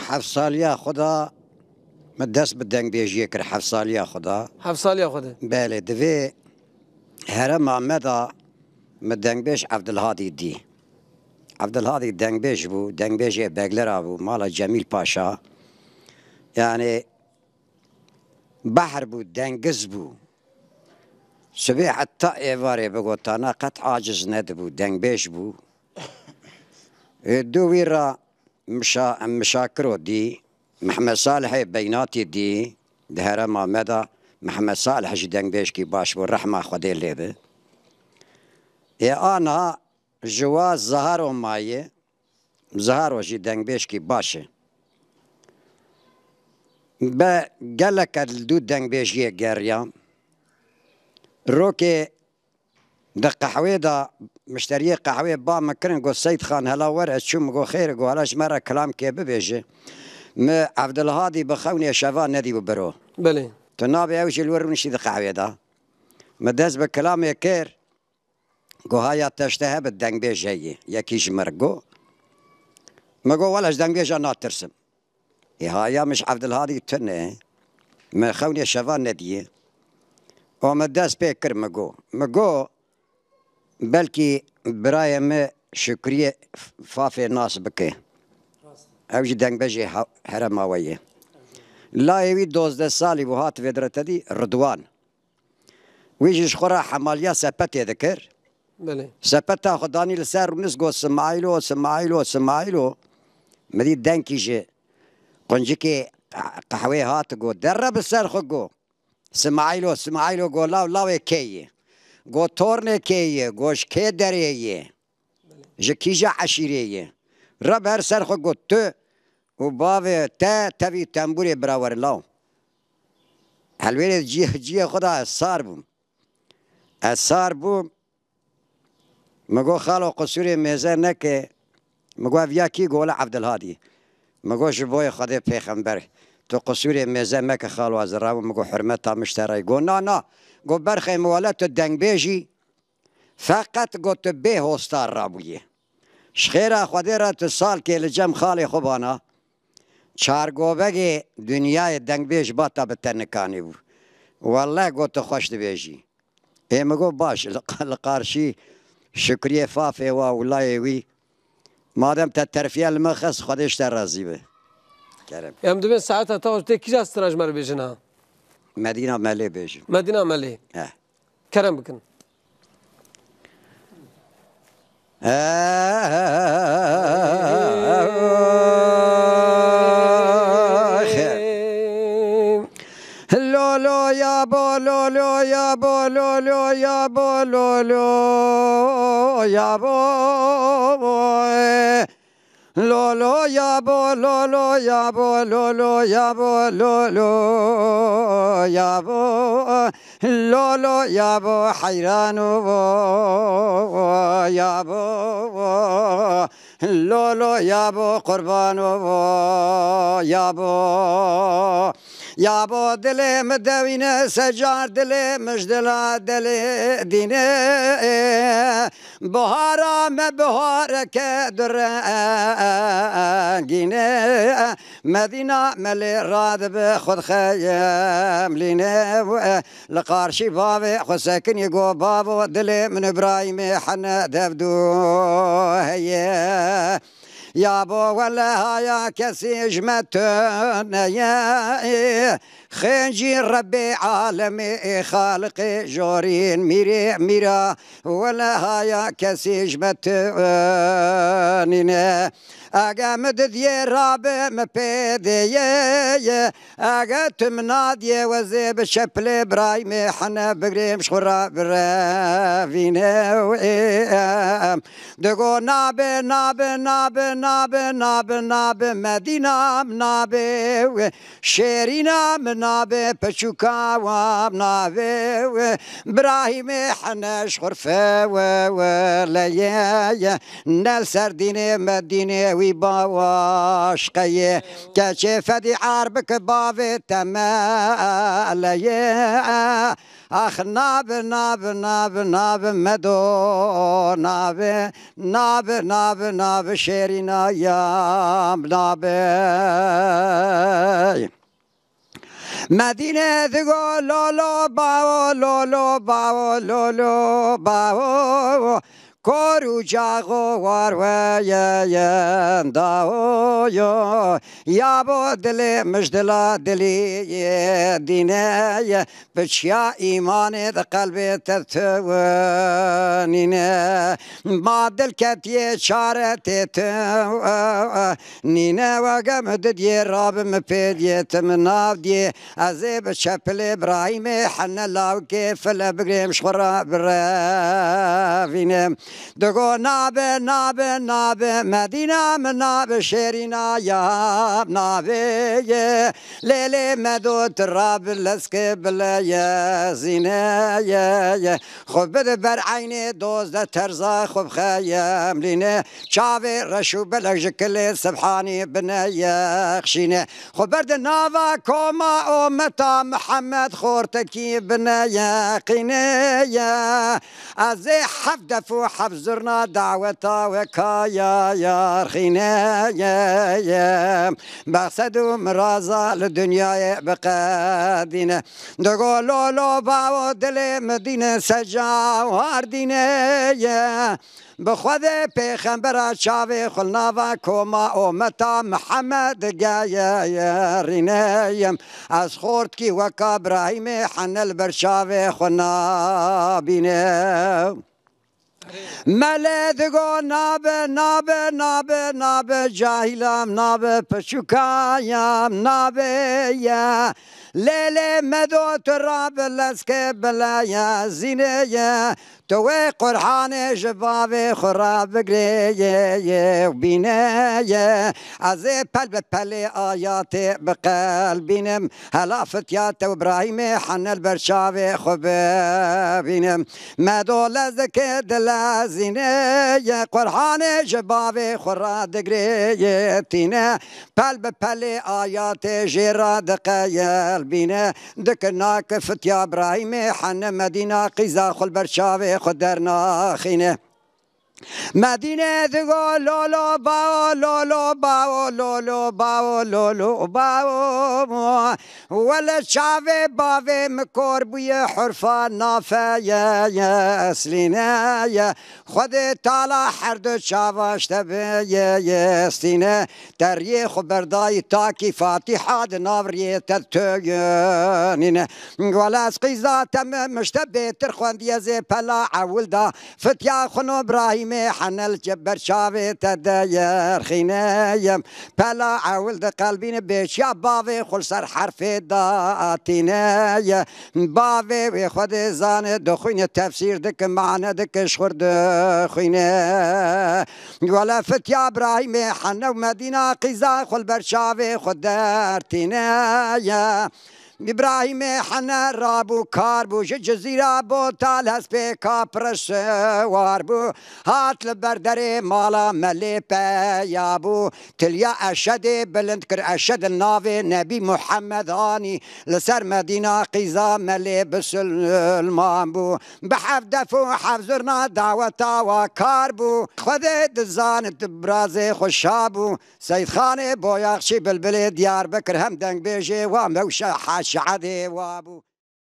حفظ سالیا خدا مدرس بدنگ بیجی کر حفظ سالیا خدا 7 سالیا خود بله دوی هرم آمده مدنگ بیش عبدالهادی دی عبدالهادی دنگ بیش بو دنگ بیجی بگلر بو مال جمیل پاشا یعنی بحر بو دنگز بو سبی حتی ایواره بگو تانا قط عاجز ند بو دنگ بیش بو دوی را مشاکرو دی محمد صالح بیناتی دی دهره مامدا محمد صالح جی دنگ بیش کی باش بو رحمه خودی لیبه آنا جواز زهر و مایه زهر و جی دنگ بیش کی باشه به گلک دو دنگ بیشی گریام روکه ده قهوه دا مشتری قهوه با مکرن گو سید خان هلا ور چوم گو خیر گو هلاش مرا کلام که ببیجه ما عبدالهادی بخونی شوا ندی و برو بله تو نابی اوش الور نشی ده قهوه دا مدز به کلام کر گو هایا تشته به دنگ بیجه یکیش مرگو مگو ولش دنگ بیجه ناترسم هایا مش عبدالهادی تنه ما خونی شوا ندیه و مدز پیکر مگو بلکه برای ما شکریه فافی ناس بکه اوج دنگ بجی حرم آویه لایوی 12 سالی و هات ودرته دی ردوان ویجش خورا حمالیا سپتی دکر بله سپتا خدانی لسر و نسگو سماعیلو مدی دنگی جه قنجی که قهوه هات گو در بسر خود گو سماعیلو گو لاوی کیه گو تورنه کیه گوش که دریه جکیجا عشیریه رب هر سر خود گو تو و باوی تاوی تنبوری براور لاو هلویل جیه خدا اثار بوم مگو خالو قصوری میزه نکه مگو اویا کی گوله عبدالهادی مگو جبوی خدا پیغمبر تو قصوری میزه مکه خالو از راو مگو حرمت مشتری گو نه گو برخی موالت دنگ بیجی فقط گو تو به هستار را بویه شخیره خودی را تو سال که لجم خالی خوبانا چارگوبگی دنیای دنگ بیج باتا بتنکانی بو والله گو تو خوش بیجی مگو باش لقارشی شکریه فافه و اولایوی مادم تا ترفیه المخص خودش در رازی به کرم ام دوباره ساعت تا وقتی کجا استراج مر بیجنا مدینه ملی بیجی مدینه ملی کرم بکن لولو یا بو لولو یا بو لولو یا بو لولو یا بو لولو یا بو لولو یا بو لولو یا بو لولو یا بو لولو یا بو حیرانو یا بو لولو یا بو قربانو یا بو دل مدوینه سجار دل مجدلا دل دینه بهارا مبهار که درنگینه مدینه ملی راد به خود خیم لینه لقارشی بابه خود سکنی گو بابو دل من ابراهیم حنا دفدو هیه یا بو ولا یا کسی جمتن یا خنجي ربي عالمي خالق جورين ميرا ولا هايا كسيج متنين اگا مددي رابي مبيدي اگا تمنادي وزي بشبل براي محنا بقريم شخورا برافين دقو نابي مدينة نابي شيرينا من نابه پچوکا و نابه ابراهیم حنش خرفه و لیه نل سردینه مدینه وی باواش قیه که فدی عربک باوه تمالیه آخ ناب ناب ناب ناب مدو ناب شیرینا یام ناب مدینه دگو لولو باو کورو جاغو واروین داو یا با دل مجدلا دلی دینه بچیا ایمان د قلب تتوانینه ما دل کتیه چاره تتو نینه و گم ددیه راب مپیدیه تمناو دیه ازه بچپل ابراهیم حنه لاو که فل بگریم شخورا برافینه دگو نابه مدینه من نابه شیرینا یا نابه لیلی مدو تراب لسکه بله زینه خوب بده بر عین دوزده ترزا خوب خیم لینه چاوه رشو بلک جکل سبحانی بنه یخشینه خوب برد ناوا کوما امتا محمد خورتکی بنه یقینه از حفدفو حفظرنا دعوتا وكايا يا رخينا يا مقصد مرازا للدنيا بقادنا دقول لولو باو دل مدينة سجاوار دينا بخود پیغمبر چاوی خلناوا کوما امتا محمد گایا رینیم از خورد کی وکا ابراهیم حنل بر چاوی خلنا بینه ملدگو نابه جاهلم نابه پچوکایم نابه یا لیل مدو تراب لسکه بلایا زینه یا توی قرآن جواب خراب بگریه بینه از پل به پل آیات بقلبینم هلافتیات ابراهیم حنل برشاو خوب بینم مدو لزکه دل زینه قرآن جواب خراب بگریه تینه پل به پل آیات جراد قیل بینه دکناک فتیا ابراهیم حنل مدینه قیزا خل برشاو خود در ناخینه مدینه دگو لولو باو ولا شاوه باوه مکور بوی حرفا نافه یا اسلینه یا خود تالا هر دو شاواشته به یا استینه در یه خبردای تاکی فاتحه ناوریه تتوینینه ولا از قیزا تم مشته بیتر خوندیه زی پلا عول دا فتیا خونو ابراهیم حنل جبر شاوه تدایر خینیم پلا عول دا قلبین بیشیا باوه خل سر حرف داتینه باوه خود زانه دخوین تفسیر دک معنی دک شخور دخوینه ولا فتیا ابراهیم حنل مدینه قیزا خل بر شاوه خود دارتینه ابراهیم حنا رابو کار بو جزیره بو تال هست پی کاپرش وار بو هات لبردر مالا ملی پیا بو تلیا اشد بلند کر اشد ناو نبی محمد آنی لسر مدینه قیزا ملی بسلمان بو بحفدفو حفظرنا دعوتا و کار بو خود دزانت براز خوشابو سید خان بو یاخشی بلبل دیار بکر هم دنگ بیجه و موشه شعده وابو